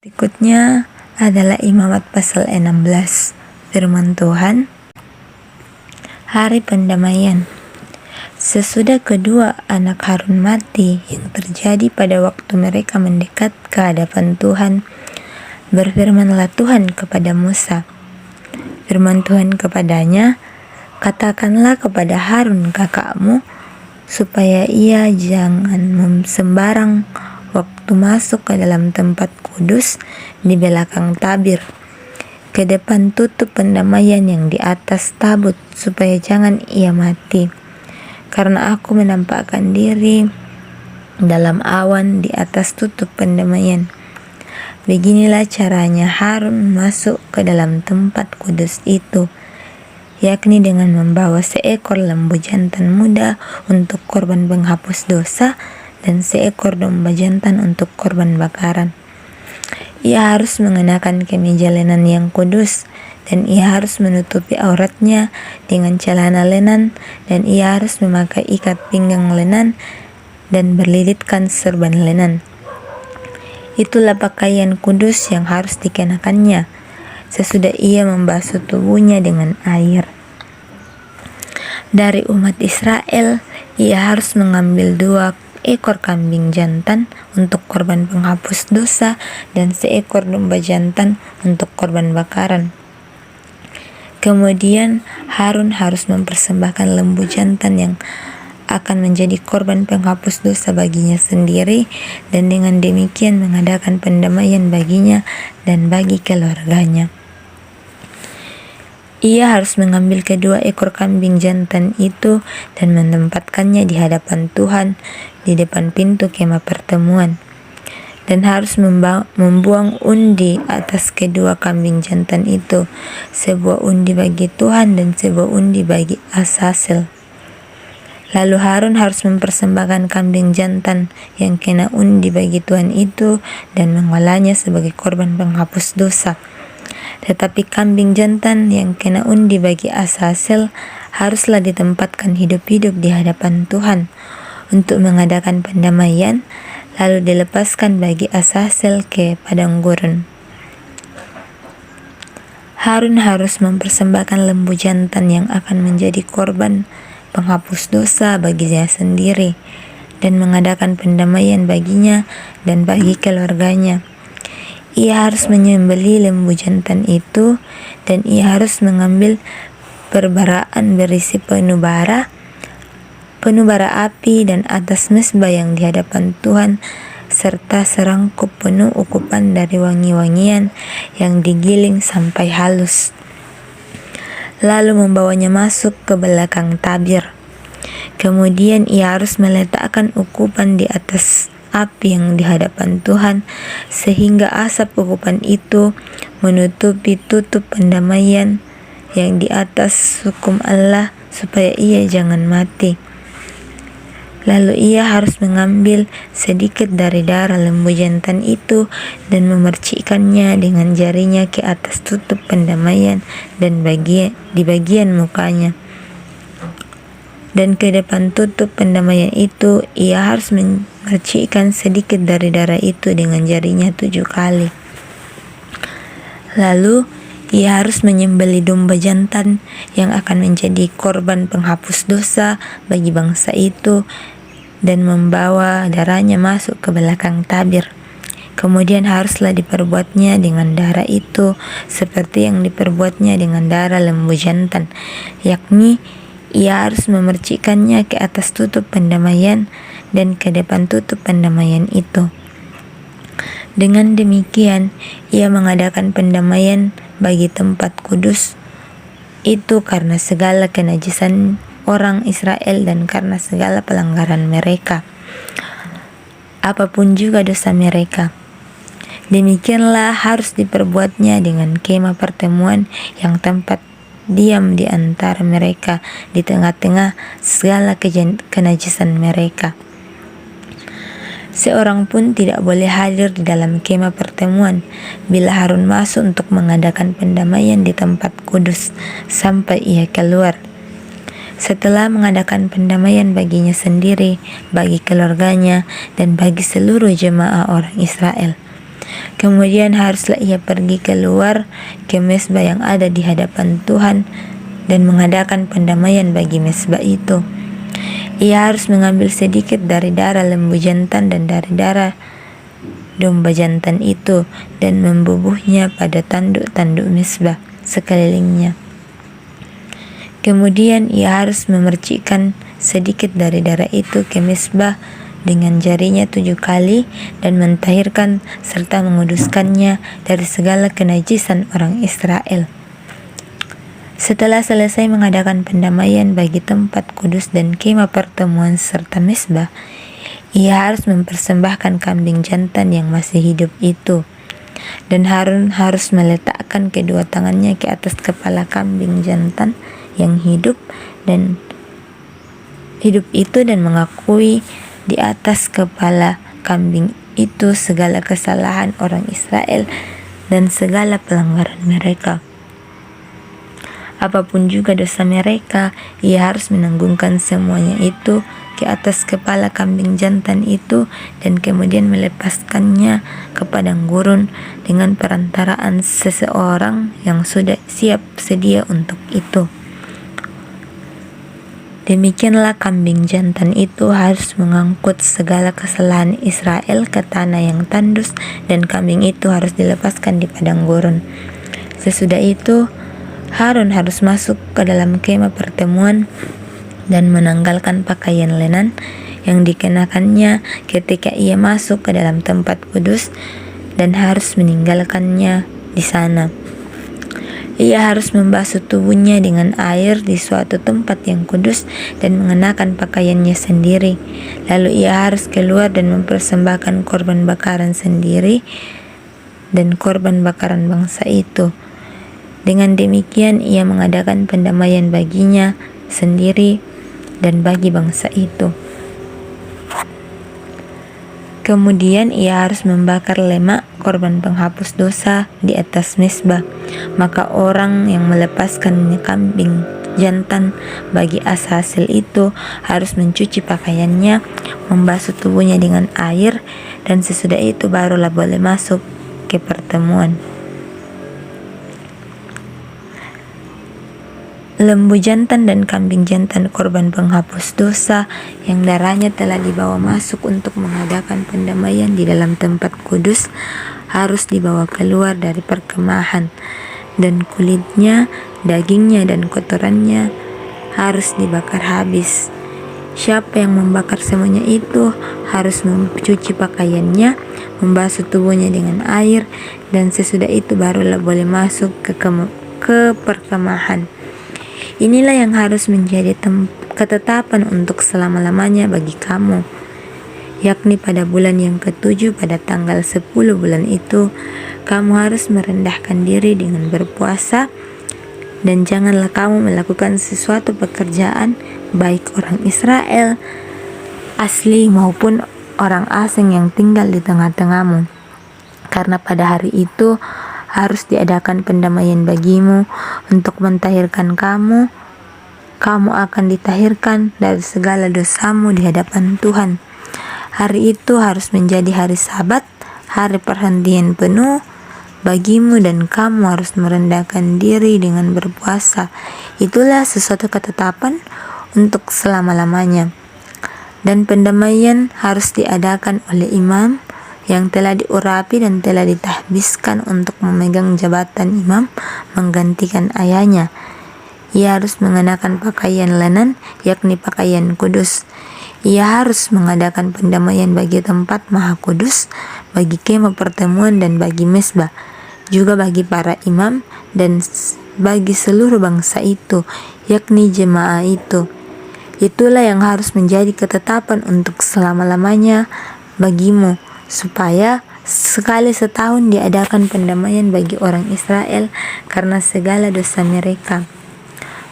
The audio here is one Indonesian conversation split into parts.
Berikutnya adalah Imamat pasal 16. Firman Tuhan, hari pendamaian. Sesudah kedua anak Harun mati yang terjadi pada waktu mereka mendekat ke hadapan Tuhan, berfirmanlah Tuhan kepada Musa. Firman Tuhan kepadanya, katakanlah kepada Harun kakakmu, supaya ia jangan sembarang waktu masuk ke dalam tempat kudus di belakang tabir, ke depan tutup pendamaian yang di atas tabut, supaya jangan ia mati. Karena aku menampakkan diri dalam awan di atas tutup pendamaian. Beginilah caranya Harun masuk ke dalam tempat kudus itu, yakni dengan membawa seekor lembu jantan muda untuk korban penghapus dosa dan seekor domba jantan untuk korban bakaran. Ia harus mengenakan kemeja lenan yang kudus, dan ia harus menutupi auratnya dengan celana lenan, dan ia harus memakai ikat pinggang lenan dan berlilitkan serban lenan. Itulah pakaian kudus yang harus dikenakannya sesudah ia membasuh tubuhnya dengan air. Dari umat Israel, ia harus mengambil 2 ekor kambing jantan untuk korban penghapus dosa dan seekor domba jantan untuk korban bakaran. Kemudian Harun harus mempersembahkan lembu jantan yang akan menjadi korban penghapus dosa baginya sendiri, dan dengan demikian mengadakan pendamaian baginya dan bagi keluarganya. Ia harus mengambil kedua ekor kambing jantan itu dan menempatkannya di hadapan Tuhan di depan pintu kemah pertemuan, dan harus membuang undi atas kedua kambing jantan itu, sebuah undi bagi Tuhan dan sebuah undi bagi Asasel. Lalu Harun harus mempersembahkan kambing jantan yang kena undi bagi Tuhan itu dan mengolahnya sebagai korban penghapus dosa. Tetapi kambing jantan yang kena undi bagi Asasel haruslah ditempatkan hidup-hidup di hadapan Tuhan untuk mengadakan pendamaian, lalu dilepaskan bagi Asasel ke padang gurun. Harun harus mempersembahkan lembu jantan yang akan menjadi korban penghapus dosa baginya sendiri dan mengadakan pendamaian baginya dan bagi keluarganya. Ia harus menyembelih lembu jantan itu, dan ia harus mengambil perbaraan berisi penuh bara api dan atas mezbah yang di hadapan Tuhan, serta serangkup penuh ukupan dari wangi-wangian yang digiling sampai halus. Lalu membawanya masuk ke belakang tabir. Kemudian ia harus meletakkan ukupan di atas api yang di hadapan Tuhan, sehingga asap ukupan itu menutupi tutup pendamaian yang di atas hukum Allah, supaya ia jangan mati. Lalu ia harus mengambil sedikit dari darah lembu jantan itu dan memercikkannya dengan jarinya ke atas tutup pendamaian dan di bagian mukanya. Dan ke depan tutup pendamaian itu ia harus memercikkan sedikit dari darah itu dengan jarinya 7 kali. Lalu ia harus menyembelih domba jantan yang akan menjadi korban penghapus dosa bagi bangsa itu dan membawa darahnya masuk ke belakang tabir. Kemudian haruslah diperbuatnya dengan darah itu seperti yang diperbuatnya dengan darah lembu jantan, yakni ia harus memercikkannya ke atas tutup pendamaian dan ke depan tutup pendamaian itu. Dengan demikian, ia mengadakan pendamaian bagi tempat kudus itu karena segala kenajisan orang Israel dan karena segala pelanggaran mereka, apapun juga dosa mereka. Demikianlah harus diperbuatnya dengan kemah pertemuan yang tempat diam di antara mereka di tengah-tengah segala kenajisan mereka. Seorang pun tidak boleh hadir di dalam kemah pertemuan bila Harun masuk untuk mengadakan pendamaian di tempat kudus sampai ia keluar. Setelah mengadakan pendamaian baginya sendiri, bagi keluarganya, dan bagi seluruh jemaah orang Israel, Kemudian haruslah ia pergi keluar ke mezbah yang ada di hadapan Tuhan dan mengadakan pendamaian bagi mezbah itu. Ia harus mengambil sedikit dari darah lembu jantan dan dari darah domba jantan itu dan membubuhnya pada tanduk-tanduk mezbah sekelilingnya. Kemudian ia harus memercikkan sedikit dari darah itu ke mezbah dengan jarinya 7 kali dan mentahirkan serta menguduskannya dari segala kenajisan orang Israel. Setelah selesai mengadakan pendamaian bagi tempat kudus dan kemah pertemuan serta mezbah, ia harus mempersembahkan kambing jantan yang masih hidup itu. Dan Harun harus meletakkan kedua tangannya ke atas kepala kambing jantan yang hidup itu dan mengakui di atas kepala kambing itu segala kesalahan orang Israel dan segala pelanggaran mereka. Apapun juga dosa mereka, ia harus menanggungkan semuanya itu ke atas kepala kambing jantan itu dan kemudian melepaskannya ke padang gurun dengan perantaraan seseorang yang sudah siap sedia untuk itu. Demikianlah kambing jantan itu harus mengangkut segala kesalahan Israel ke tanah yang tandus dan kambing itu harus dilepaskan di padang gurun. Sesudah itu, Harun harus masuk ke dalam kemah pertemuan dan menanggalkan pakaian lenan yang dikenakannya ketika ia masuk ke dalam tempat kudus dan harus meninggalkannya di sana. Ia harus membasuh tubuhnya dengan air di suatu tempat yang kudus dan mengenakan pakaiannya sendiri. Lalu ia harus keluar dan mempersembahkan korban bakaran sendiri dan korban bakaran bangsa itu. Dengan demikian ia mengadakan pendamaian baginya sendiri dan bagi bangsa itu. Kemudian ia harus membakar lemak korban penghapus dosa di atas mezbah. Maka orang yang melepaskan kambing jantan bagi hasil itu harus mencuci pakaiannya, membasuh tubuhnya dengan air, dan sesudah itu barulah boleh masuk ke pertemuan. Lembu jantan dan kambing jantan korban penghapus dosa yang darahnya telah dibawa masuk untuk mengadakan pendamaian di dalam tempat kudus harus dibawa keluar dari perkemahan, dan kulitnya, dagingnya, dan kotorannya harus dibakar habis. Siapa yang membakar semuanya itu harus mencuci pakaiannya, membasuh tubuhnya dengan air, dan sesudah itu barulah boleh masuk ke perkemahan. Inilah yang harus menjadi ketetapan untuk selama-lamanya bagi kamu, yakni pada bulan yang ke-7 pada tanggal 10 bulan itu, kamu harus merendahkan diri dengan berpuasa, dan janganlah kamu melakukan sesuatu pekerjaan, baik orang Israel asli maupun orang asing yang tinggal di tengah-tengahmu, karena pada hari itu harus diadakan pendamaian bagimu untuk mentahirkan kamu. Kamu akan ditahirkan dari segala dosamu di hadapan Tuhan. Hari itu harus menjadi hari Sabat, hari perhentian penuh bagimu, dan kamu harus merendahkan diri dengan berpuasa. Itulah sesuatu ketetapan untuk selama-lamanya. Dan pendamaian harus diadakan oleh imam yang telah diurapi dan telah ditahbiskan untuk memegang jabatan imam menggantikan ayahnya. Ia harus mengenakan pakaian lenan, yakni pakaian kudus. Ia harus mengadakan pendamaian bagi tempat maha kudus, bagi kemah pertemuan dan bagi mezbah, juga bagi para imam dan bagi seluruh bangsa itu, yakni jemaah itu. Itulah yang harus menjadi ketetapan untuk selama-lamanya bagimu, supaya sekali setahun diadakan pendamaian bagi orang Israel karena segala dosa mereka.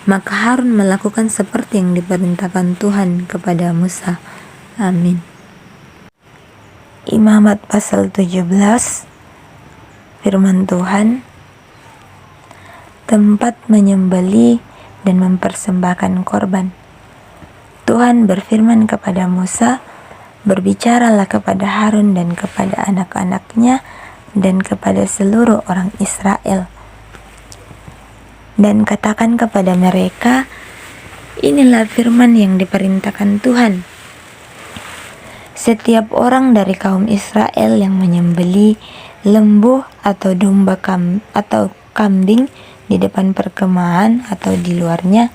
Maka Harun melakukan seperti yang diperintahkan Tuhan kepada Musa. Amin. Imamat pasal 17. Firman Tuhan, tempat menyembelih dan mempersembahkan korban. Tuhan berfirman kepada Musa, berbicaralah kepada Harun dan kepada anak-anaknya dan kepada seluruh orang Israel. Dan katakan kepada mereka, inilah firman yang diperintahkan Tuhan. Setiap orang dari kaum Israel yang menyembelih lembu atau domba atau kambing di depan perkemahan atau di luarnya,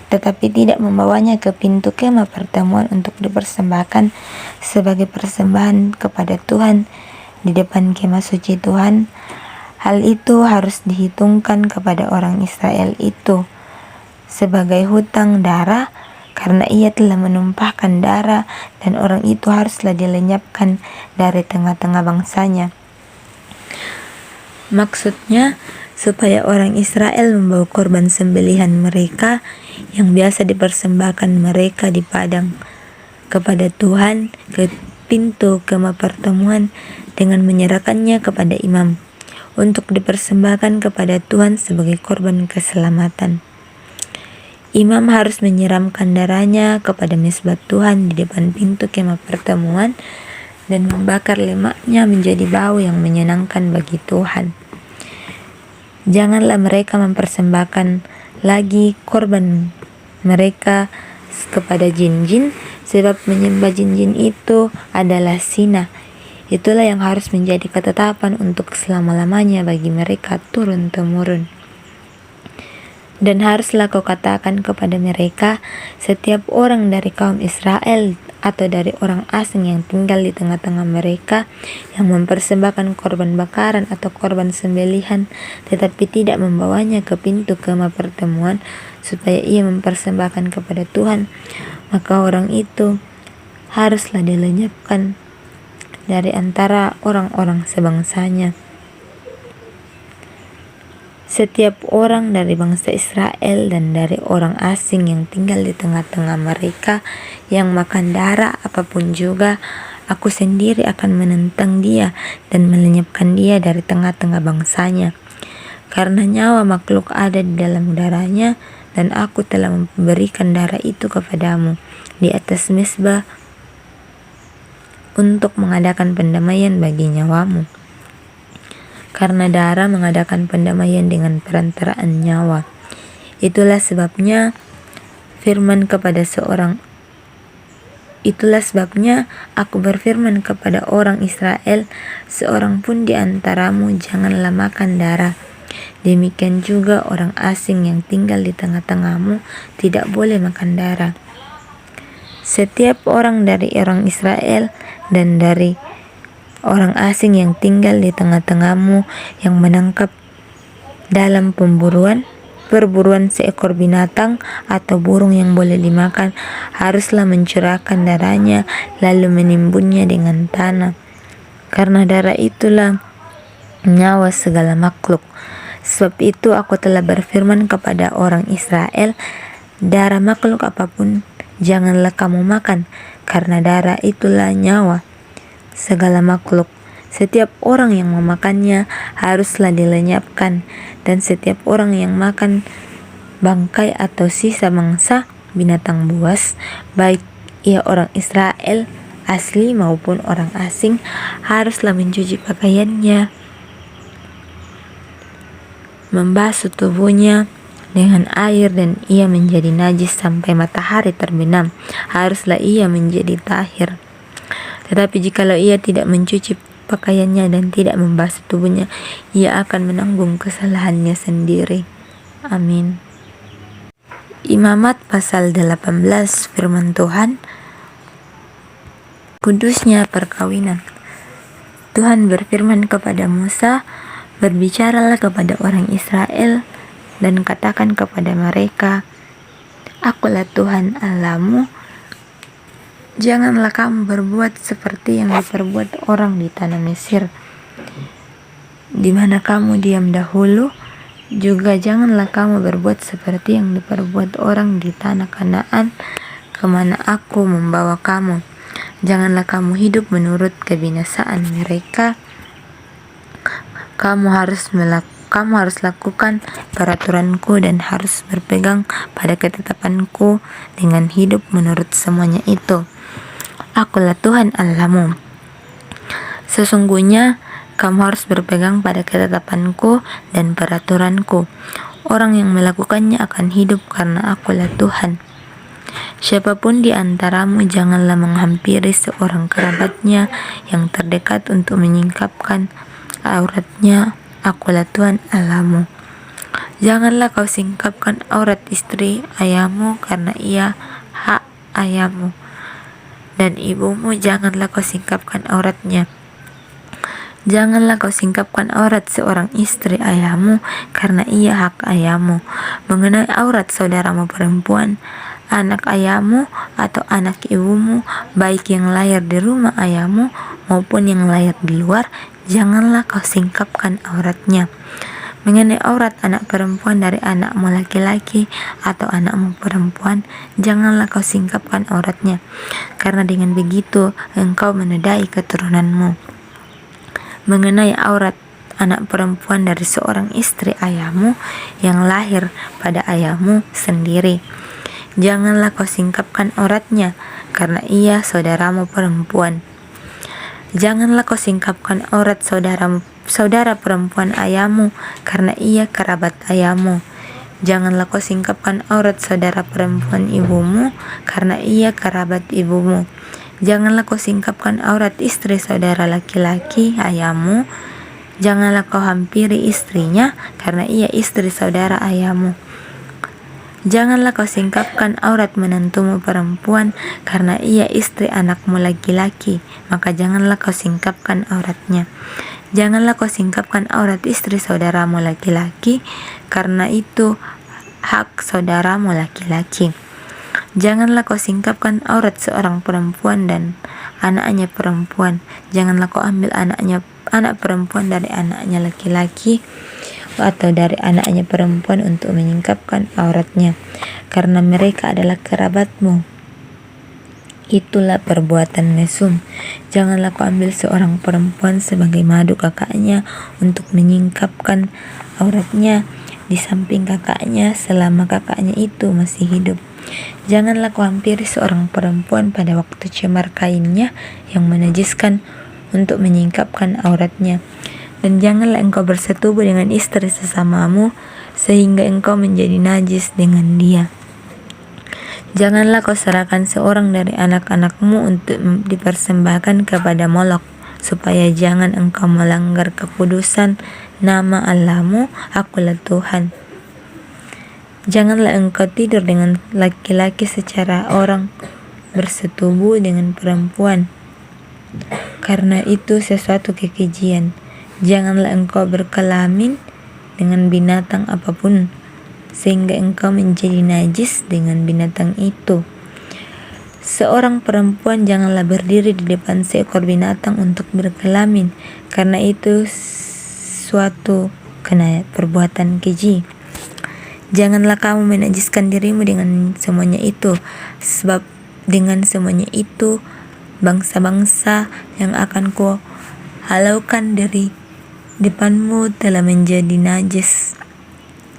tetapi tidak membawanya ke pintu kemah pertemuan untuk dipersembahkan sebagai persembahan kepada Tuhan di depan kemah suci Tuhan, hal itu harus dihitungkan kepada orang Israel itu sebagai hutang darah, karena ia telah menumpahkan darah, dan orang itu haruslah dilenyapkan dari tengah-tengah bangsanya. Maksudnya, supaya orang Israel membawa korban sembelihan mereka yang biasa dipersembahkan mereka di padang kepada Tuhan ke pintu kemah pertemuan dengan menyerahkannya kepada imam untuk dipersembahkan kepada Tuhan sebagai korban keselamatan. Imam harus menyiramkan darahnya kepada mezbah Tuhan di depan pintu kemah pertemuan dan membakar lemaknya menjadi bau yang menyenangkan bagi Tuhan. Janganlah mereka mempersembahkan lagi korban mereka kepada jin-jin, sebab menyembah jin-jin itu adalah zina. Itulah yang harus menjadi ketetapan untuk selama-lamanya bagi mereka turun-temurun. Dan haruslah kau katakan kepada mereka, setiap orang dari kaum Israel atau dari orang asing yang tinggal di tengah-tengah mereka yang mempersembahkan korban bakaran atau korban sembelihan tetapi tidak membawanya ke pintu kemah pertemuan supaya ia mempersembahkan kepada Tuhan, maka orang itu haruslah dilenyapkan dari antara orang-orang sebangsanya. Setiap orang dari bangsa Israel dan dari orang asing yang tinggal di tengah-tengah mereka yang makan darah apapun juga, aku sendiri akan menentang dia dan melenyapkan dia dari tengah-tengah bangsanya. Karena nyawa makhluk ada di dalam darahnya, dan aku telah memberikan darah itu kepadamu di atas mezbah untuk mengadakan pendamaian bagi nyawamu. Karena darah mengadakan pendamaian dengan perantaraan nyawa. Itulah sebabnya aku berfirman kepada orang Israel, seorang pun di antaramu janganlah makan darah. Demikian juga orang asing yang tinggal di tengah-tengahmu tidak boleh makan darah. Setiap orang dari orang Israel dan dari orang asing yang tinggal di tengah-tengahmu yang menangkap dalam perburuan seekor binatang atau burung yang boleh dimakan, haruslah mencurahkan darahnya lalu menimbunnya dengan tanah. Karena darah itulah nyawa segala makhluk. Sebab itu aku telah berfirman kepada orang Israel, darah makhluk apapun janganlah kamu makan, karena darah itulah nyawa segala makhluk. Setiap orang yang memakannya haruslah dilenyapkan, dan setiap orang yang makan bangkai atau sisa mangsa binatang buas, baik ia orang Israel asli maupun orang asing, haruslah mencuci pakaiannya, membasuh tubuhnya dengan air, dan ia menjadi najis sampai matahari terbenam. Haruslah ia menjadi tahir. Tetapi jikalau ia tidak mencuci pakaiannya dan tidak membasuh tubuhnya, ia akan menanggung kesalahannya sendiri. Amin. Imamat pasal 18, firman Tuhan. Kudusnya perkawinan. Tuhan berfirman kepada Musa, berbicaralah kepada orang Israel dan katakan kepada mereka, Akulah Tuhan Allahmu. Janganlah kamu berbuat seperti yang diperbuat orang di tanah Mesir, di mana kamu diam dahulu. Juga janganlah kamu berbuat seperti yang diperbuat orang di tanah Kanaan, kemana aku membawa kamu. Janganlah kamu hidup menurut kebinasaan mereka. Kamu harus lakukan peraturanku dan harus berpegang pada ketetapanku dengan hidup menurut semuanya itu. Akulah Tuhan Allahmu. Sesungguhnya Kamu harus berpegang pada ketetapanku dan peraturanku. Orang yang melakukannya akan hidup karena Akulah Tuhan. Siapapun di antaramu janganlah menghampiri seorang kerabatnya yang terdekat untuk menyingkapkan auratnya. Akulah Tuhan Allahmu. Janganlah kau singkapkan aurat istri ayahmu karena ia hak ayahmu. Dan ibumu janganlah kau singkapkan auratnya. Janganlah kau singkapkan aurat seorang istri ayahmu karena ia hak ayahmu. Mengenai aurat saudaramu perempuan, anak ayahmu atau anak ibumu, baik yang lahir di rumah ayahmu maupun yang lahir di luar, janganlah kau singkapkan auratnya. Mengenai aurat anak perempuan dari anakmu laki-laki atau anakmu perempuan, janganlah kau singkapkan auratnya, karena dengan begitu engkau menodai keturunanmu. Mengenai aurat anak perempuan dari seorang istri ayahmu yang lahir pada ayahmu sendiri, janganlah kau singkapkan auratnya, karena ia saudaramu perempuan. Janganlah kau singkapkan aurat saudara perempuan ayahmu, karena ia kerabat ayahmu. Janganlah kau singkapkan aurat saudara perempuan ibumu, karena ia kerabat ibumu. Janganlah kau singkapkan aurat istri saudara laki-laki ayahmu. Janganlah kau hampiri istrinya, karena ia istri saudara ayahmu. Janganlah kau singkapkan aurat menantumu perempuan, karena ia istri anakmu laki-laki, maka janganlah kau singkapkan auratnya. Janganlah kau singkapkan aurat istri saudaramu laki-laki, karena itu hak saudaramu laki-laki. Janganlah kau singkapkan aurat seorang perempuan dan anaknya perempuan. Janganlah kau ambil anak perempuan dari anaknya laki-laki atau dari anaknya perempuan untuk menyingkapkan auratnya, karena mereka adalah kerabatmu. Itulah perbuatan mesum. Janganlah kau ambil seorang perempuan sebagai madu kakaknya untuk menyingkapkan auratnya di samping kakaknya selama kakaknya itu masih hidup. Janganlah kau hampiri seorang perempuan pada waktu cemar kainnya yang menajiskan untuk menyingkapkan auratnya. Dan janganlah engkau bersetubuh dengan istri sesamamu sehingga engkau menjadi najis dengan dia. Janganlah kau serahkan seorang dari anak-anakmu untuk dipersembahkan kepada Molok, supaya jangan engkau melanggar kekudusan nama Allahmu. Akulah Tuhan. Janganlah engkau tidur dengan laki-laki secara orang bersetubuh dengan perempuan, karena itu sesuatu kekejian. Janganlah engkau berkelamin dengan binatang apapun, sehingga engkau menjadi najis dengan binatang itu. Seorang perempuan janganlah berdiri di depan seekor binatang untuk berkelamin, karena itu suatu perbuatan keji. Janganlah kamu menajiskan dirimu dengan semuanya itu, sebab dengan semuanya itu bangsa-bangsa yang akan ku halaukan dari depanmu telah menjadi najis.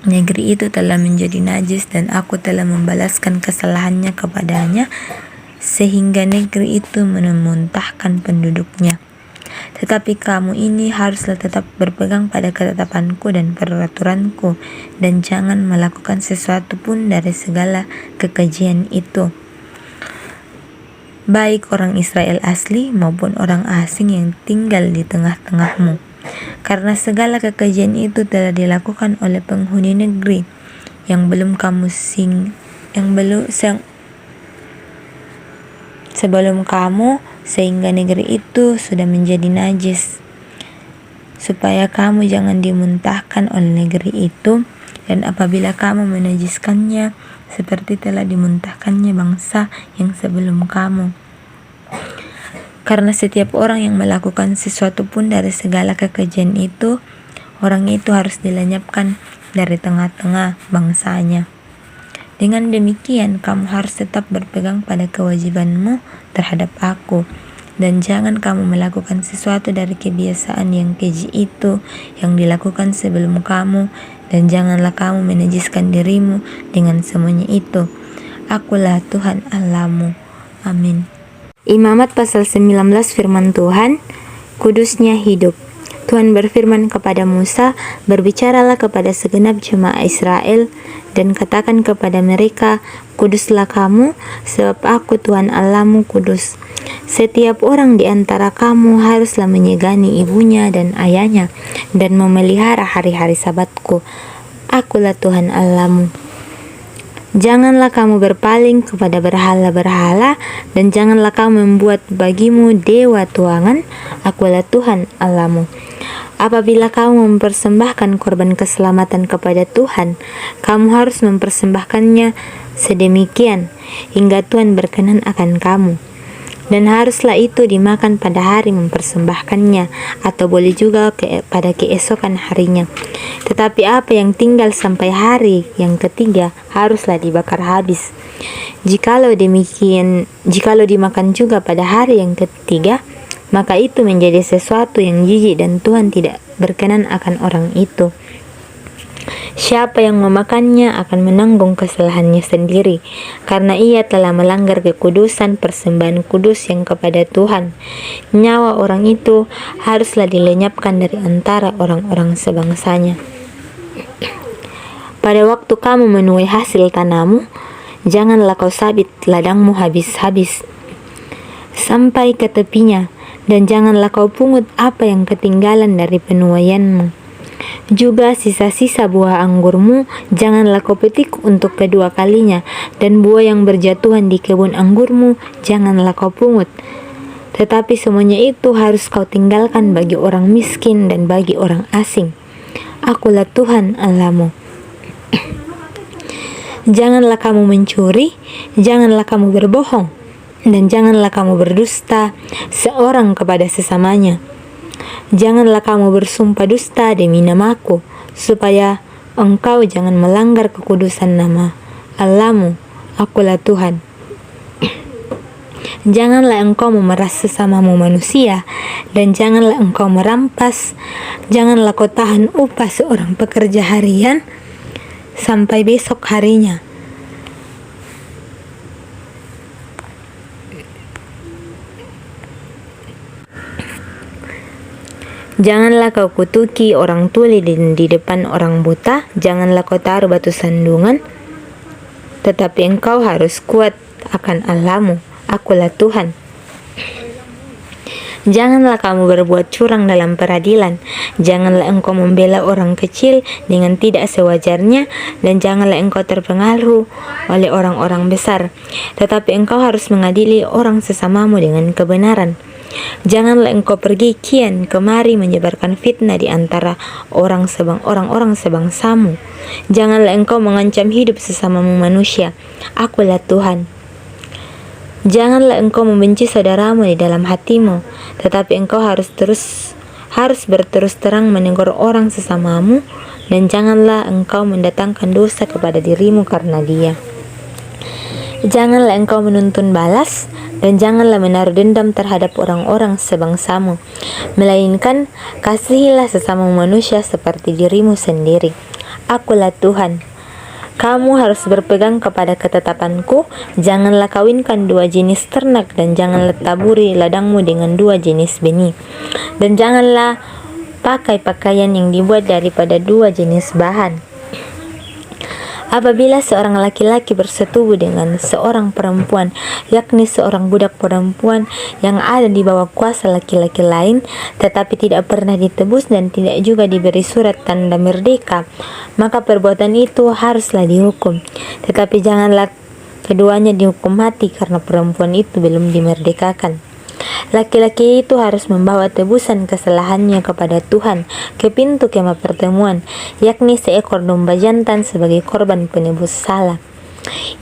Negeri itu telah menjadi najis dan aku telah membalaskan kesalahannya kepadanya, sehingga negeri itu memuntahkan penduduknya. Tetapi kamu ini haruslah tetap berpegang pada ketetapanku dan peraturanku, dan jangan melakukan sesuatu pun dari segala kekejian itu, baik orang Israel asli maupun orang asing yang tinggal di tengah-tengahmu. Karena segala kekejian itu telah dilakukan oleh penghuni negeri yang sebelum kamu, sehingga negeri itu sudah menjadi najis, supaya kamu jangan dimuntahkan oleh negeri itu. Dan apabila kamu menajiskannya seperti telah dimuntahkannya bangsa yang sebelum kamu, karena setiap orang yang melakukan sesuatu pun dari segala kekejian itu, orang itu harus dilenyapkan dari tengah-tengah bangsanya. Dengan demikian, kamu harus tetap berpegang pada kewajibanmu terhadap aku, dan jangan kamu melakukan sesuatu dari kebiasaan yang keji itu yang dilakukan sebelum kamu, dan janganlah kamu menajiskan dirimu dengan semuanya itu. Akulah Tuhan Allahmu. Amin. Imamat pasal 19 firman Tuhan, kudusnya hidup. Tuhan berfirman kepada Musa, "Berbicaralah kepada segenap jemaah Israel dan katakan kepada mereka, kuduslah kamu, sebab aku Tuhan Allahmu kudus. Setiap orang di antara kamu haruslah menyegani ibunya dan ayahnya dan memelihara hari-hari sabatku. Akulah Tuhan Allahmu. Janganlah kamu berpaling kepada berhala-berhala dan janganlah kamu membuat bagimu dewa tuangan. Akulah Tuhan Allahmu. Apabila kamu mempersembahkan korban keselamatan kepada Tuhan, kamu harus mempersembahkannya sedemikian hingga Tuhan berkenan akan kamu. Dan haruslah itu dimakan pada hari mempersembahkannya, atau boleh juga pada keesokan harinya. Tetapi apa yang tinggal sampai hari yang ketiga haruslah dibakar habis. Jikalau dimakan juga pada hari yang ketiga, maka itu menjadi sesuatu yang jijik dan Tuhan tidak berkenan akan orang itu. Siapa yang memakannya akan menanggung kesalahannya sendiri, karena ia telah melanggar kekudusan persembahan kudus yang kepada Tuhan. Nyawa orang itu haruslah dilenyapkan dari antara orang-orang sebangsanya. Pada waktu kamu menuai hasil tanammu, janganlah kau sabit ladangmu habis-habis sampai ke tepinya, dan janganlah kau pungut apa yang ketinggalan dari penuaianmu. Juga sisa-sisa buah anggurmu janganlah kau petik untuk kedua kalinya, dan buah yang berjatuhan di kebun anggurmu janganlah kau pungut. Tetapi semuanya itu harus kau tinggalkan bagi orang miskin dan bagi orang asing. Akulah Tuhan Allahmu. Janganlah kamu mencuri, janganlah kamu berbohong, dan janganlah kamu berdusta seorang kepada sesamanya. Janganlah kamu bersumpah dusta demi namaku, supaya engkau jangan melanggar kekudusan nama Allahmu. Akulah Tuhan. Janganlah engkau memeras sesamamu manusia, dan janganlah engkau merampas. Janganlah kau tahan upah seorang pekerja harian sampai besok harinya. Janganlah kau kutuki orang tuli di depan orang buta. Janganlah kau taruh batu sandungan. Tetapi engkau harus kuat akan Allahmu. Akulah Tuhan. Janganlah kamu berbuat curang dalam peradilan. Janganlah engkau membela orang kecil dengan tidak sewajarnya, dan janganlah engkau terpengaruh oleh orang-orang besar. Tetapi engkau harus mengadili orang sesamamu dengan kebenaran. Janganlah engkau pergi kian kemari menyebarkan fitnah di antara orang-orang sebangsamu. Janganlah engkau mengancam hidup sesamamu manusia. Akulah Tuhan. Janganlah engkau membenci saudaramu di dalam hatimu, tetapi engkau harus berterus terang menegur orang sesamamu, dan janganlah engkau mendatangkan dosa kepada dirimu karena dia. Janganlah engkau menuntun balas, dan janganlah menaruh dendam terhadap orang-orang sebangsamu, melainkan kasihilah sesama manusia seperti dirimu sendiri. Akulah Tuhan. Kamu harus berpegang kepada ketetapanku. Janganlah kawinkan dua jenis ternak, dan janganlah taburi ladangmu dengan dua jenis benih, dan janganlah pakai pakaian yang dibuat daripada dua jenis bahan. Apabila seorang laki-laki bersetubuh dengan seorang perempuan, yakni seorang budak perempuan yang ada di bawah kuasa laki-laki lain, tetapi tidak pernah ditebus dan tidak juga diberi surat tanda merdeka, maka perbuatan itu haruslah dihukum. Tetapi janganlah keduanya dihukum mati karena perempuan itu belum dimerdekakan. Laki-laki itu harus membawa tebusan kesalahannya kepada Tuhan ke pintu kemah pertemuan, yakni seekor domba jantan sebagai korban penebus salah.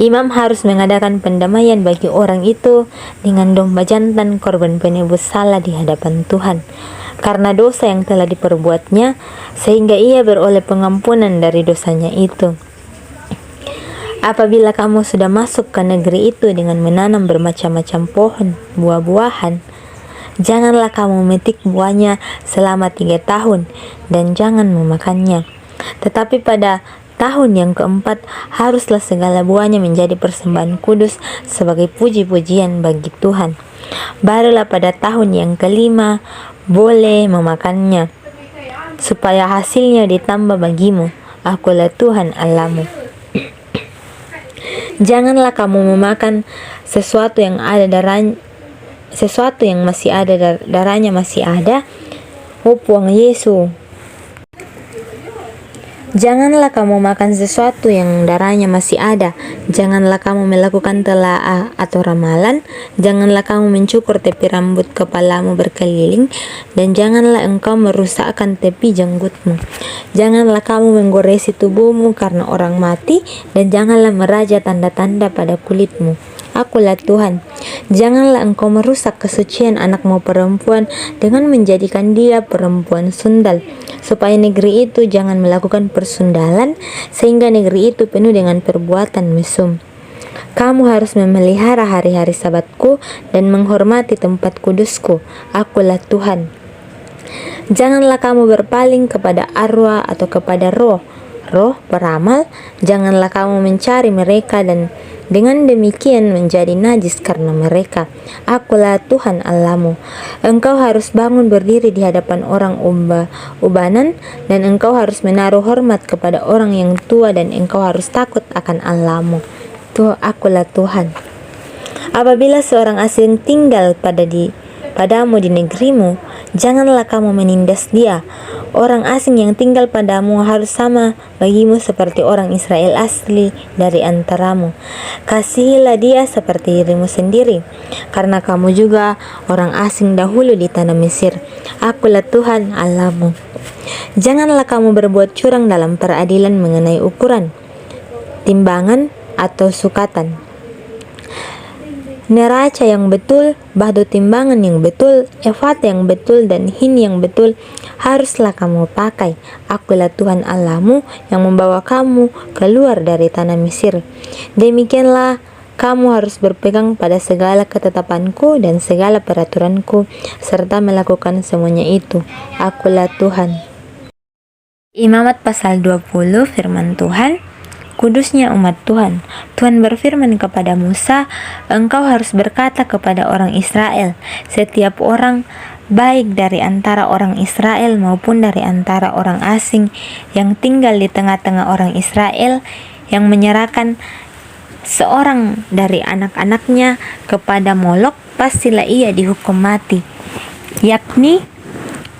Imam harus mengadakan pendamaian bagi orang itu dengan domba jantan korban penebus salah di hadapan Tuhan, karena dosa yang telah diperbuatnya, sehingga ia beroleh pengampunan dari dosanya itu. Apabila kamu sudah masuk ke negeri itu dengan menanam bermacam-macam pohon buah-buahan, janganlah kamu memetik buahnya selama 3 tahun dan jangan memakannya. Tetapi pada tahun yang keempat haruslah segala buahnya menjadi persembahan kudus sebagai puji-pujian bagi Tuhan. Barulah pada tahun yang kelima boleh memakannya. supaya hasilnya ditambah bagimu. Akulah Tuhan Allahmu. Janganlah kamu memakan sesuatu yang masih ada darahnya masih ada. Puang Yesus. Janganlah kamu makan sesuatu yang darahnya masih ada. Janganlah kamu melakukan telaah atau ramalan. Janganlah kamu mencukur tepi rambut kepalamu berkeliling. Dan janganlah engkau merusakkan tepi janggutmu. Janganlah kamu menggoresi tubuhmu karena orang mati. Dan janganlah meraja tanda-tanda pada kulitmu. Akulah Tuhan. Janganlah engkau merusak kesucian anakmu perempuan dengan menjadikan dia perempuan sundal, supaya negeri itu jangan melakukan persundalan, sehingga negeri itu penuh dengan perbuatan mesum. Kamu harus memelihara hari-hari sabatku dan menghormati tempat kudusku. Akulah Tuhan. Janganlah kamu berpaling kepada arwah atau kepada roh peramal. Janganlah kamu mencari mereka dan dengan demikian menjadi najis karena mereka. Akulah Tuhan Allahmu. Engkau harus bangun berdiri di hadapan orang ubanan, dan engkau harus menaruh hormat kepada orang yang tua, dan engkau harus takut akan Allahmu. Akulah Tuhan. Apabila seorang asing tinggal padamu di negerimu, janganlah kamu menindas dia. Orang asing yang tinggal padamu harus sama bagimu seperti orang Israel asli dari antaramu. Kasihilah dia seperti dirimu sendiri, karena kamu juga orang asing dahulu di tanah Mesir. Akulah Tuhan Allahmu. Janganlah kamu berbuat curang dalam peradilan mengenai ukuran, timbangan, atau sukatan. Neraca yang betul, batu timbangan yang betul, efat yang betul, dan hin yang betul haruslah kamu pakai. Akulah Tuhan Allahmu yang membawa kamu keluar dari tanah Mesir. Demikianlah kamu harus berpegang pada segala ketetapanku dan segala peraturanku, serta melakukan semuanya itu. Akulah Tuhan. Imamat pasal 20, firman Tuhan. Kudusnya umat Tuhan. Tuhan berfirman kepada Musa, engkau harus berkata kepada orang Israel, setiap orang, baik dari antara orang Israel maupun dari antara orang asing yang tinggal di tengah-tengah orang Israel, yang menyerahkan seorang dari anak-anaknya kepada Molok, pastilah ia dihukum mati. Yakni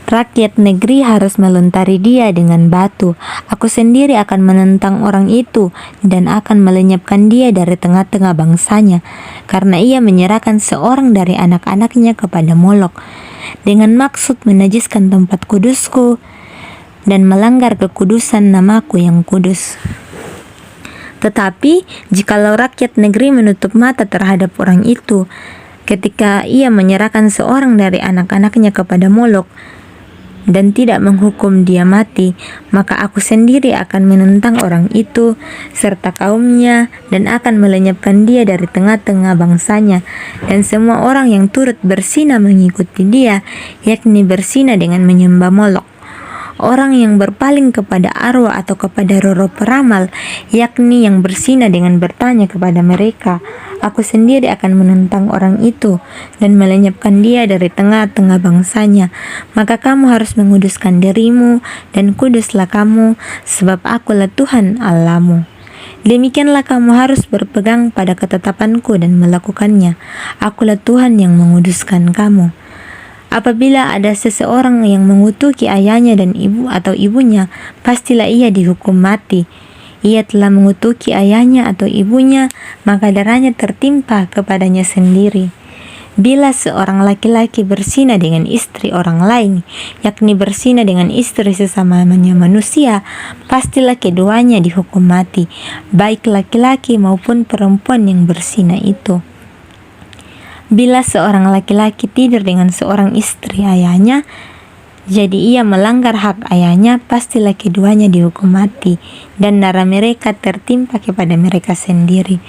rakyat negeri harus melontari dia dengan batu. Aku sendiri akan menentang orang itu dan akan melenyapkan dia dari tengah-tengah bangsanya, karena ia menyerahkan seorang dari anak-anaknya kepada Molok dengan maksud menajiskan tempat kudusku dan melanggar kekudusan namaku yang kudus. Tetapi jikalau rakyat negeri menutup mata terhadap orang itu ketika ia menyerahkan seorang dari anak-anaknya kepada Molok dan tidak menghukum dia mati, maka aku sendiri akan menentang orang itu serta kaumnya dan akan melenyapkan dia dari tengah-tengah bangsanya, dan semua orang yang turut berzina mengikuti dia, yakni berzina dengan menyembah Molok. Orang yang berpaling kepada arwah atau kepada roh peramal, yakni yang berzina dengan bertanya kepada mereka, aku sendiri akan menentang orang itu dan melenyapkan dia dari tengah-tengah bangsanya. Maka kamu harus menguduskan dirimu dan kuduslah kamu, sebab akulah Tuhan Allahmu. Demikianlah kamu harus berpegang pada ketetapanku dan melakukannya. Akulah Tuhan yang menguduskan kamu. Apabila ada seseorang yang mengutuki ayahnya dan ibu atau ibunya, pastilah ia dihukum mati. Ia telah mengutuki ayahnya atau ibunya, maka darahnya tertimpa kepadanya sendiri. Bila seorang laki-laki berzina dengan istri orang lain, yakni berzina dengan istri sesamanya manusia, pastilah keduanya dihukum mati, baik laki-laki maupun perempuan yang berzina itu. Bila seorang laki-laki tidur dengan seorang istri ayahnya, jadi ia melanggar hak ayahnya, pastilah keduanya dihukum mati, dan darah mereka tertimpa kepada mereka sendiri.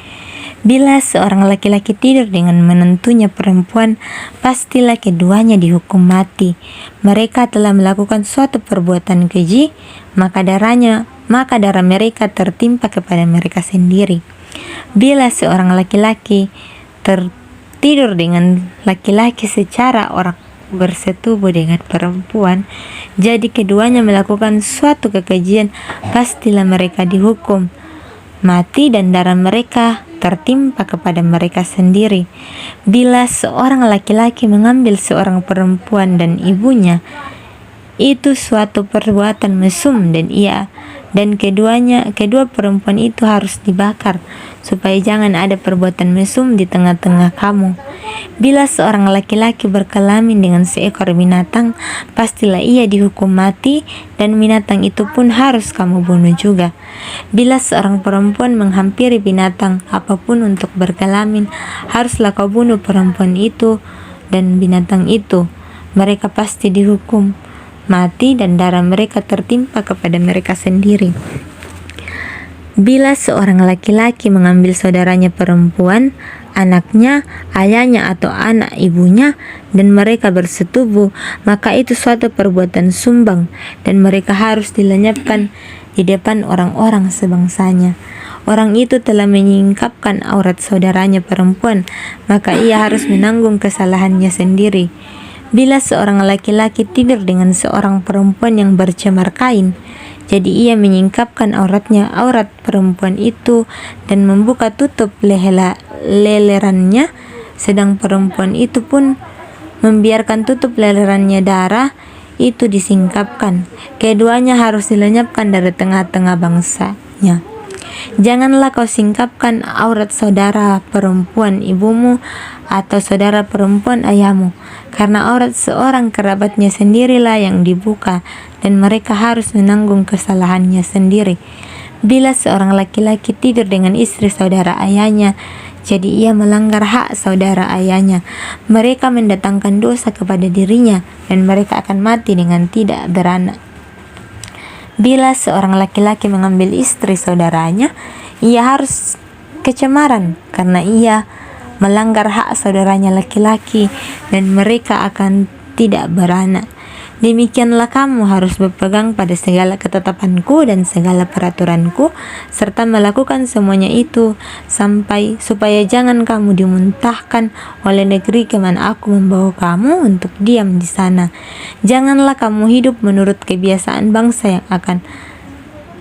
Bila seorang laki-laki tidur dengan menentunya perempuan, pastilah keduanya dihukum mati. Mereka telah melakukan suatu perbuatan keji, maka darah mereka tertimpa kepada mereka sendiri. Bila seorang laki-laki tidur dengan laki-laki secara bersetubuh dengan perempuan, jadi keduanya melakukan suatu kekejian, pastilah mereka dihukum mati dan darah mereka tertimpa kepada mereka sendiri. Bila seorang laki-laki mengambil seorang perempuan dan ibunya, itu suatu perbuatan mesum dan kedua perempuan itu harus dibakar, supaya jangan ada perbuatan mesum di tengah-tengah kamu. Bila seorang laki-laki berkelamin dengan seekor binatang, pastilah ia dihukum mati, dan binatang itu pun harus kamu bunuh juga. Bila seorang perempuan menghampiri binatang apapun untuk berkelamin, haruslah kau bunuh perempuan itu dan binatang itu. Mereka pasti dihukum mati dan darah mereka tertimpa kepada mereka sendiri. Bila seorang laki-laki mengambil saudaranya perempuan, anaknya, ayahnya atau anak ibunya, dan mereka bersetubuh, maka itu suatu perbuatan sumbang, dan mereka harus dilenyapkan di depan orang-orang sebangsanya. Orang itu telah menyingkapkan aurat saudaranya perempuan, maka ia harus menanggung kesalahannya sendiri. Bila seorang laki-laki tidur dengan seorang perempuan yang bercemar kain, jadi ia menyingkapkan aurat perempuan itu dan membuka tutup lelerannya, sedang perempuan itu pun membiarkan tutup lelerannya, darah itu disingkapkan. Keduanya harus dilenyapkan dari tengah-tengah bangsanya. Janganlah kau singkapkan aurat saudara perempuan ibumu atau saudara perempuan ayahmu, karena aurat seorang kerabatnya sendirilah yang dibuka, dan mereka harus menanggung kesalahannya sendiri. Bila seorang laki-laki tidur dengan istri saudara ayahnya, jadi ia melanggar hak saudara ayahnya. Mereka mendatangkan dosa kepada dirinya, dan mereka akan mati dengan tidak beranak. Bila seorang laki-laki mengambil istri saudaranya, ia harus kecemaran karena ia melanggar hak saudaranya laki-laki, dan mereka akan tidak beranak. Demikianlah kamu harus berpegang pada segala ketetapanku dan segala peraturanku, serta melakukan semuanya itu supaya jangan kamu dimuntahkan oleh negeri kemana aku membawa kamu untuk diam di sana. Janganlah kamu hidup menurut kebiasaan bangsa yang akan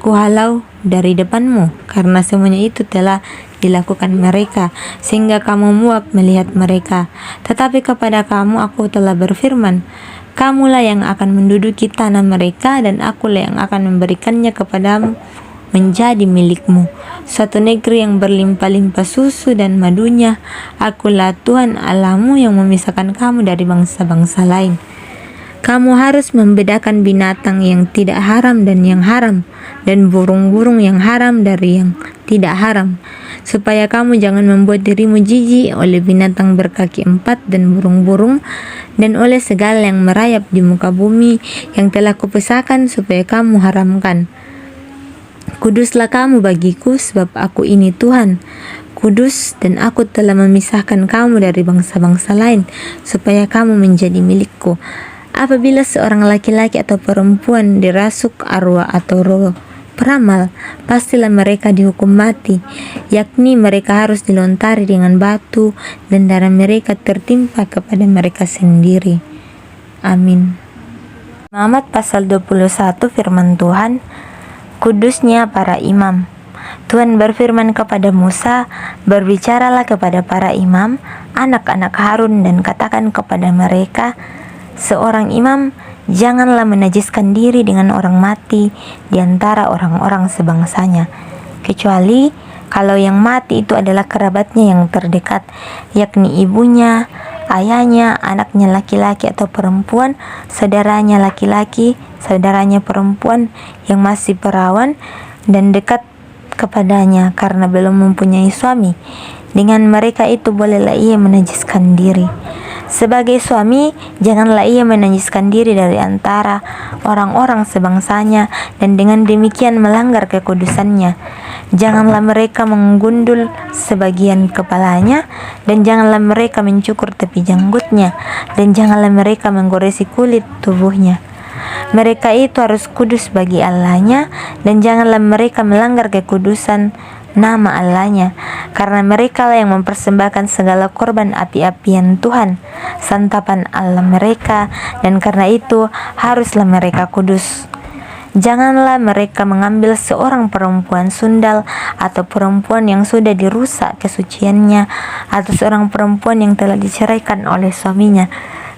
kuhalau dari depanmu, karena semuanya itu telah dilakukan mereka, sehingga kamu muak melihat mereka. Tetapi kepada kamu aku telah berfirman, kamulah yang akan menduduki tanah mereka, dan akulah yang akan memberikannya kepadamu menjadi milikmu, suatu negeri yang berlimpah-limpah susu dan madunya. Akulah Tuhan Allahmu yang memisahkan kamu dari bangsa-bangsa lain. Kamu harus membedakan binatang yang tidak haram dan yang haram, dan burung-burung yang haram dari yang tidak haram, supaya kamu jangan membuat dirimu jijik oleh binatang berkaki empat dan burung-burung, dan oleh segala yang merayap di muka bumi yang telah kupesahkan supaya kamu haramkan. Kuduslah kamu bagiku, sebab aku ini Tuhan, kudus, dan aku telah memisahkan kamu dari bangsa-bangsa lain, supaya kamu menjadi milikku. Apabila seorang laki-laki atau perempuan dirasuk arwah atau roh peramal, pastilah mereka dihukum mati, yakni mereka harus dilontari dengan batu, dan darah mereka tertimpa kepada mereka sendiri. Amin. Imamat pasal 21 firman Tuhan, kudusnya para imam. Tuhan berfirman kepada Musa, berbicaralah kepada para imam, anak-anak Harun, dan katakan kepada mereka, seorang imam janganlah menajiskan diri dengan orang mati di antara orang-orang sebangsanya, kecuali kalau yang mati itu adalah kerabatnya yang terdekat, yakni ibunya, ayahnya, anaknya laki-laki atau perempuan, saudaranya laki-laki, saudaranya perempuan yang masih perawan dan dekat kepadanya karena belum mempunyai suami. Dengan mereka itu bolehlah ia menajiskan diri. Sebagai suami, janganlah ia menajiskan diri dari antara orang-orang sebangsanya, dan dengan demikian melanggar kekudusannya. Janganlah mereka menggundul sebagian kepalanya, dan janganlah mereka mencukur tepi janggutnya, dan janganlah mereka menggoresi kulit tubuhnya. Mereka itu harus kudus bagi Allahnya, dan janganlah mereka melanggar kekudusan nama Allahnya, karena mereka lah yang mempersembahkan segala korban api-apian Tuhan, santapan Allah mereka, dan karena itu haruslah mereka kudus. Janganlah mereka mengambil seorang perempuan sundal atau perempuan yang sudah dirusak kesuciannya, atau seorang perempuan yang telah diceraikan oleh suaminya,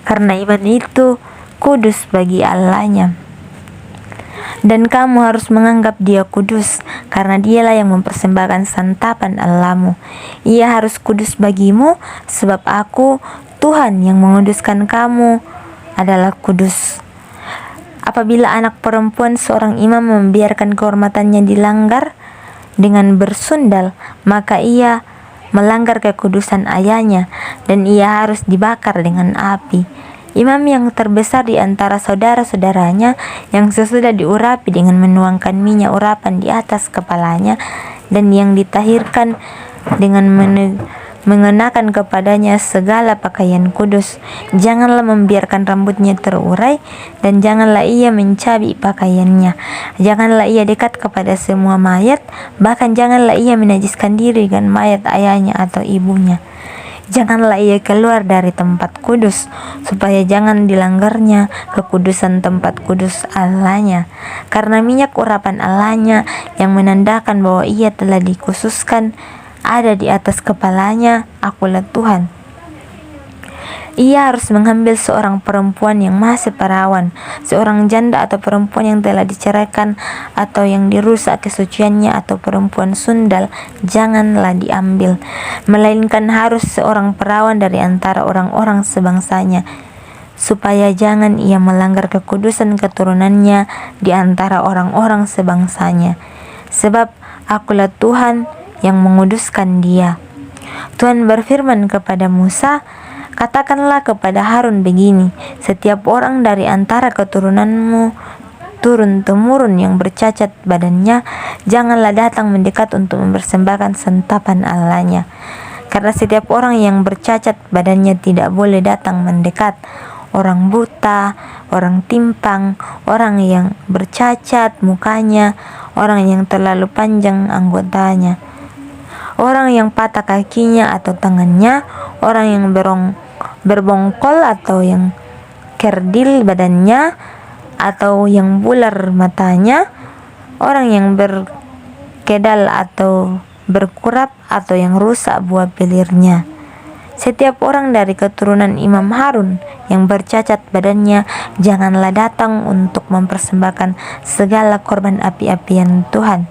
karena iman itu kudus bagi Allahnya. Dan kamu harus menganggap dia kudus, karena dialah yang mempersembahkan santapan Allahmu. Ia harus kudus bagimu, sebab aku, Tuhan yang menguduskan kamu, adalah kudus. Apabila anak perempuan seorang imam membiarkan kehormatannya dilanggar dengan bersundal, maka ia melanggar kekudusan ayahnya, dan ia harus dibakar dengan api. Imam yang terbesar di antara saudara-saudaranya, yang sesudah diurapi dengan menuangkan minyak urapan di atas kepalanya, dan yang ditahirkan dengan mengenakan kepadanya segala pakaian kudus, janganlah membiarkan rambutnya terurai, dan janganlah ia mencabi pakaiannya. Janganlah ia dekat kepada semua mayat, bahkan janganlah ia menajiskan diri dengan mayat ayahnya atau ibunya. Janganlah ia keluar dari tempat kudus, supaya jangan dilanggarnya kekudusan tempat kudus Allahnya, karena minyak urapan Allahnya yang menandakan bahwa ia telah dikhususkan ada di atas kepalanya. Akulah Tuhan. Ia harus mengambil seorang perempuan yang masih perawan, seorang janda atau perempuan yang telah diceraikan atau yang dirusak kesuciannya, atau perempuan sundal, janganlah diambil, melainkan harus seorang perawan dari antara orang-orang sebangsanya, supaya jangan ia melanggar kekudusan keturunannya di antara orang-orang sebangsanya. Sebab akulah Tuhan yang menguduskan dia. Tuhan berfirman kepada Musa, katakanlah kepada Harun begini, setiap orang dari antara keturunanmu turun-temurun yang bercacat badannya, janganlah datang mendekat untuk mempersembahkan santapan Allahnya. Karena setiap orang yang bercacat badannya tidak boleh datang mendekat. Orang buta, orang timpang, orang yang bercacat mukanya, orang yang terlalu panjang anggotanya, orang yang patah kakinya atau tangannya, orang yang berbongkol atau yang kerdil badannya, atau yang bular matanya, orang yang berkedal atau berkurap, atau yang rusak buah bibirnya. Setiap orang dari keturunan Imam Harun yang bercacat badannya janganlah datang untuk mempersembahkan segala korban api-apian Tuhan,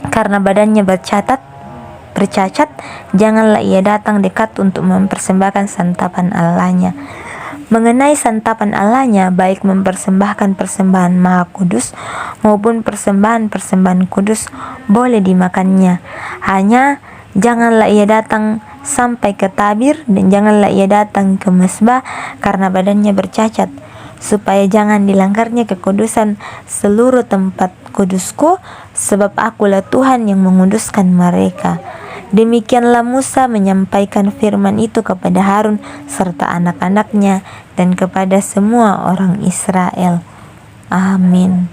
karena badannya bercacat, janganlah ia datang dekat untuk mempersembahkan santapan Allahnya. Mengenai santapan Allahnya, baik mempersembahkan persembahan maha kudus maupun persembahan-persembahan kudus, boleh dimakannya. Hanya janganlah ia datang sampai ke tabir, dan janganlah ia datang ke mesbah karena badannya bercacat, supaya jangan dilanggarnya kekudusan seluruh tempat kudusku, sebab akulah Tuhan yang menguduskan mereka. Demikianlah Musa menyampaikan firman itu kepada Harun serta anak-anaknya dan kepada semua orang Israel. Amin.